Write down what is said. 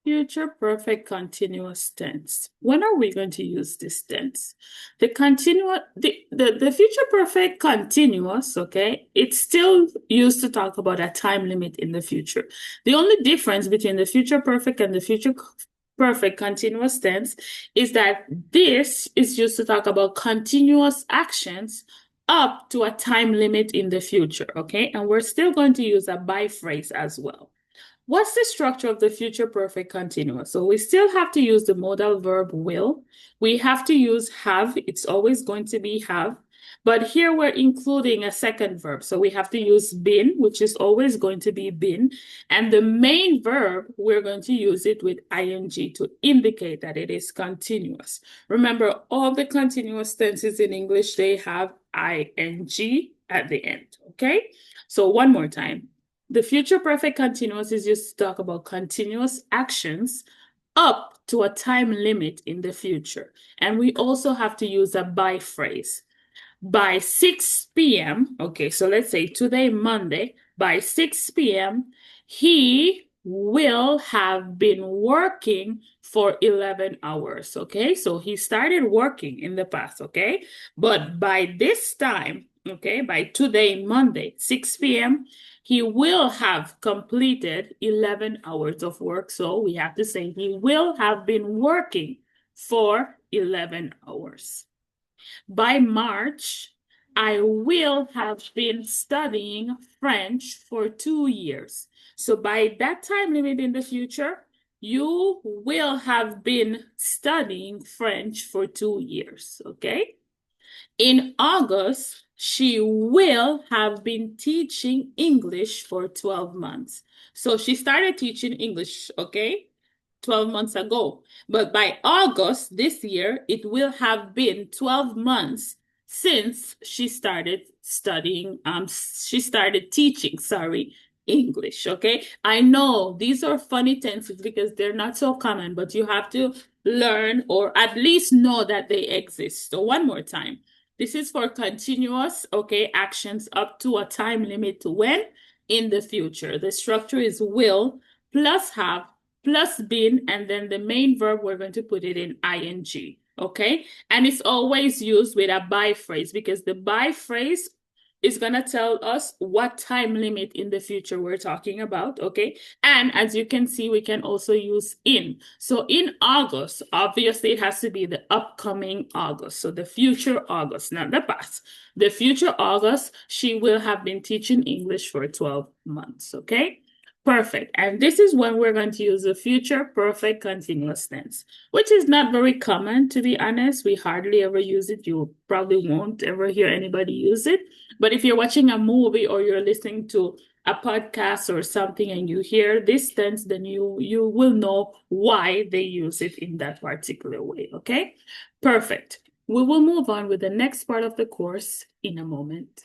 Future perfect continuous tense. When are we going to use this tense? The future perfect continuous, okay, it's still used to talk about a time limit in the future. The only difference between the future perfect and the future perfect continuous tense is that this is used to talk about continuous actions up to a time limit in the future, okay? And we're still going to use a by phrase as well. What's the structure of the future perfect continuous? So we still have to use the modal verb will. We have to use have. It's always going to be have. But here we're including a second verb. So we have to use been, which is always going to be been. And the main verb, we're going to use it with ing to indicate that it is continuous. Remember, all the continuous tenses in English, they have ing at the end, okay? So one more time. The future perfect continuous is used to talk about continuous actions up to a time limit in the future. And we also have to use a by phrase. By 6 p.m., okay, so let's say today, Monday, by 6 p.m., he will have been working for 11 hours, okay? So he started working in the past, okay? But by this time, okay, by today, Monday, 6 p.m., he will have completed 11 hours of work. So we have to say he will have been working for 11 hours. By March, I will have been studying French for 2 years. So by that time limit in the future, you will have been studying French for 2 years, okay? In August, she will have been teaching English for 12 months. So she started teaching English, okay, 12 months ago. But by August this year, it will have been 12 months since she started teaching, English, okay? I know these are funny tenses because they're not so common, but you have to learn or at least know that they exist. So one more time. This is for continuous, okay, actions up to a time limit to when? In the future. The structure is will plus have plus been, and then the main verb, we're going to put it in ing, okay? And it's always used with a by phrase because the by phrase is going to tell us what time limit in the future we're talking about, okay? And as you can see, we can also use in. So in August, obviously it has to be the upcoming August. So the future August, not the past. The future August, she will have been teaching English for 12 months, okay? Perfect. And this is when we're going to use the future perfect continuous tense, which is not very common, to be honest. We hardly ever use it. You probably won't ever hear anybody use it. But if you're watching a movie or you're listening to a podcast or something and you hear this tense, then you will know why they use it in that particular way, okay? Perfect. We will move on with the next part of the course in a moment.